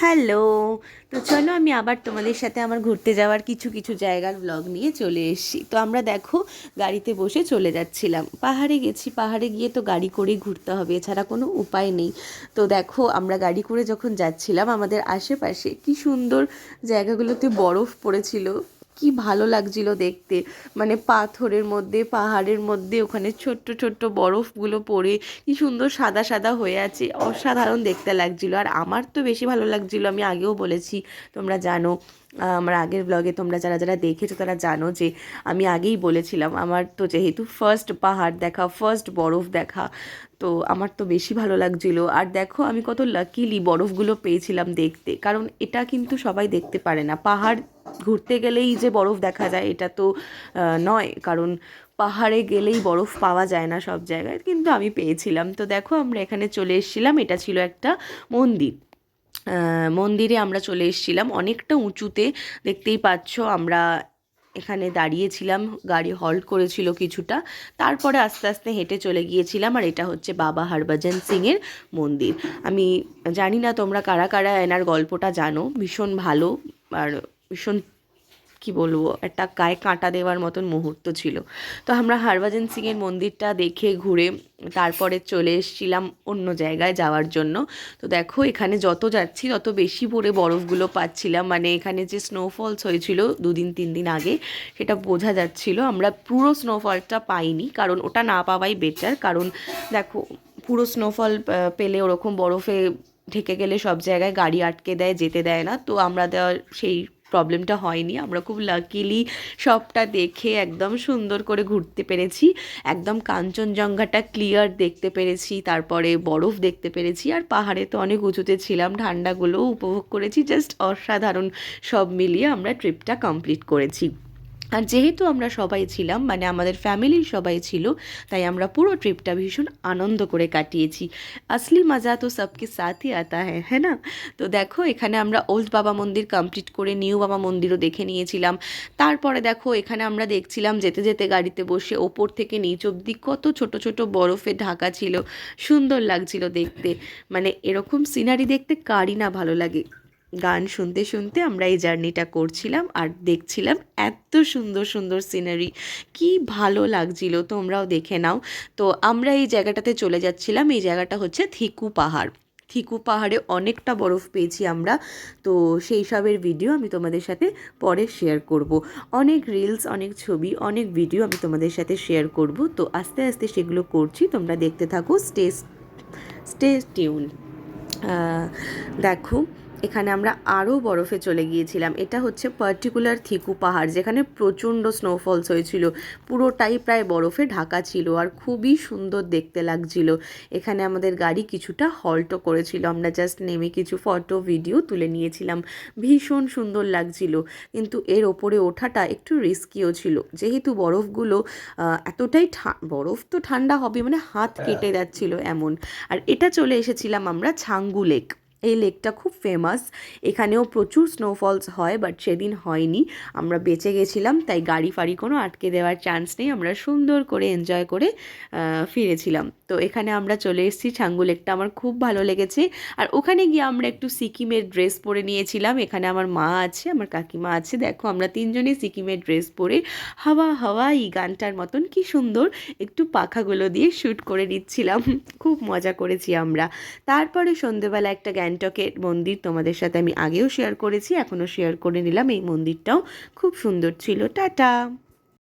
Hello. তো চলো আমি আবার তোমাদের সাথে আমার ঘুরতে যাওয়ার কিছু কিছু জায়গার ব্লগ নিয়ে চলে এসেছি। তো আমরা দেখো গাড়িতে বসে চলে যাচ্ছিলাম, পাহাড়ে গেছি, পাহাড়ে গিয়ে তো গাড়ি করেই ঘুরতে হবে, এছাড়া কোনো উপায় নেই। তো দেখো আমরা গাড়ি করে যখন যাচ্ছিলাম আমাদের আশেপাশে কি সুন্দর জায়গাগুলোতে বরফ পড়েছিল, কি ভালো লাগছিল দেখতে। মানে পাথরের মধ্যে, পাহাড়ের মধ্যে ওখানে ছোট্ট ছোট্ট বরফগুলো পড়ে কি সুন্দর সাদা সাদা হয়ে আছে, অসাধারণ দেখতে লাগছিল। আর আমার তো বেশি ভালো লাগছিল, আমি আগেও বলেছি, তোমরা জানো, আমার আগের ব্লগে তোমরা যারা যারা দেখেছো তারা জানো যে আমি আগেই বলেছিলাম আমার তো যেহেতু ফার্স্ট পাহাড় দেখা, ফার্স্ট বরফ দেখা, তো আমার তো বেশি ভালো লাগছিল। আর দেখো আমি কত লাকিলি বরফগুলো পেয়েছিলাম দেখতে, কারণ এটা কিন্তু সবাই দেখতে পারে না। পাহাড় ঘুরতে গেলেই যে বরফ দেখা যায় এটা তো নয়, কারণ পাহাড়ে গেলেই বরফ পাওয়া যায় না সব জায়গায়, কিন্তু আমি পেয়েছিলাম। তো দেখো আমরা এখানে চলে এসেছিলাম, এটা ছিল একটা মন্দির। মন্দিরে আমরা চলে এসেছিলাম অনেকটা উঁচুতে, দেখতেই পাচ্ছ। আমরা এখানে দাঁড়িয়েছিলাম, গাড়ি হল্ট করেছিল কিছুটা, তারপরে আস্তে আস্তে হেঁটে চলে গিয়েছিলাম। আর এটা হচ্ছে বাবা হরভজন সিংয়ের মন্দির। আমি জানি না তোমরা কারা কারা এনার গল্পটা জানো, ভীষণ ভালো। আর ভীষণ কি বলবো, একটা গায়ে কাঁটা দেওয়ার মতন মুহূর্ত ছিল। তো আমরা হরভজন সিংয়ের মন্দিরটা দেখে ঘুরে তারপরে চলে এসেছিলাম অন্য জায়গায় যাওয়ার জন্য। তো দেখো এখানে যত যাচ্ছি তত বেশি পরে বরফগুলো পাচ্ছিলাম, মানে এখানে যে স্নোফলস হয়েছিল 2 দিন 3 দিন আগে সেটা বোঝা যাচ্ছিল। আমরা পুরো স্নোফলটা পাইনি, কারণ ওটা না পাওয়াই বেটার, কারণ দেখো পুরো স্নোফল পেলে ওরকম বরফে ঢেকে গেলে সব জায়গায় গাড়ি আটকে দেয়, যেতে দেয় না। তো আমরা দেওয়ার সেই প্রবলেমটা হয়নি, আমরা খুব লাকিলি সবটা দেখে একদম সুন্দর করে ঘুরতে পেরেছি। একদম কাঞ্চনজঙ্ঘাটা ক্লিয়ার দেখতে পেরেছি, তারপরে বরফ দেখতে পেরেছি। আর পাহাড়ে তো অনেক উঁচুতে ছিলাম, ঠান্ডাগুলোও উপভোগ করেছি। জাস্ট অসাধারণ, সব মিলিয়ে আমরা ট্রিপটা কমপ্লিট করেছি। আর যেহেতু আমরা সবাই ছিলাম, মানে আমাদের ফ্যামিলির সবাই ছিল, তাই আমরা পুরো ট্রিপটা ভীষণ আনন্দ করে কাটিয়েছি। আসলি মজা তো সবকে সাথই আতা হ্যাঁ না? তো দেখো এখানে আমরা ওল্ড বাবা মন্দির কমপ্লিট করে নিউ বাবা মন্দিরও দেখে নিয়েছিলাম। তারপরে দেখো এখানে আমরা দেখছিলাম যেতে যেতে গাড়িতে বসে ওপর থেকে নিচ অবধি কত ছোট ছোট বরফে ঢাকা ছিল, সুন্দর লাগছিল দেখতে। মানে এরকম সিনারি দেখতে কারই না ভালো লাগে। গান শুনতে শুনতে আমরা এই জার্নিটা করছিলাম আর দেখছিলাম এত সুন্দর সুন্দর সিনারি, কি ভালো লাগছিল, তোমরাও দেখে নাও। তো আমরা এই জায়গাটাতে চলে যাচ্ছিলাম, এই জায়গাটা হচ্ছে থিকু পাহাড়। থিকু পাহাড়ে অনেকটা বরফ পেয়েছি আমরা। তো সেই সবের ভিডিও আমি তোমাদের সাথে পরে শেয়ার করব। অনেক রিলস, অনেক ছবি, অনেক ভিডিও আমি তোমাদের সাথে শেয়ার করব। তো আস্তে আস্তে সেগুলো করছি, তোমরা দেখতে থাকো, স্টে স্টে টিউন। দেখো এখানে আমরা আরও বরফে চলে গিয়েছিলাম। এটা হচ্ছে পার্টিকুলার থিকু পাহাড়, যেখানে প্রচণ্ড স্নোফলস হয়েছিল, পুরোটাই প্রায় বরফে ঢাকা ছিল আর খুবই সুন্দর দেখতে লাগছিল। এখানে আমাদের গাড়ি কিছুটা হল্টও করেছিল, আমরা জাস্ট নেমে কিছু ফটো ভিডিও তুলে নিয়েছিলাম। ভীষণ সুন্দর লাগছিল, কিন্তু এর ওপরে ওঠাটা একটু রিস্কিও ছিল, যেহেতু বরফগুলো এতটাই বরফ তো ঠান্ডা হবে মানে হাত কেটে যাচ্ছিল এমন। আর এটা চলে এসেছিলাম আমরা ছাঙ্গু লেক। এই লেকটা খুব ফেমাস, এখানেও প্রচুর স্নোফলস হয়, বাট সেদিন হয়নি, আমরা বেঁচে গেছিলাম, তাই গাড়ি ফাড়ি কোনো আটকে দেওয়ার চান্স নেই, আমরা সুন্দর করে এনজয় করে ফিরেছিলাম। তো এখানে আমরা চলে এসেছি ছাঙ্গু লেকটা, আমার খুব ভালো লেগেছে। আর ওখানে গিয়ে আমরা একটু সিকিমের ড্রেস পরে নিয়েছিলাম, এখানে আমার মা আছে, আমার কাকিমা আছে, দেখো আমরা তিনজনই সিকিমের ড্রেস পরে হাওয়া হাওয়া এই গানটার মতন কি সুন্দর একটু পাখাগুলো দিয়ে শ্যুট করে নিচ্ছিলাম। খুব মজা করেছি আমরা। তারপরে সন্ধেবেলা একটা গ্যাংটকের মন্দির তোমাদের সাথে আমি আগেও শেয়ার করেছি, এখনও শেয়ার করে নিলাম, এই মন্দিরটাও খুব সুন্দর ছিল। টাটা।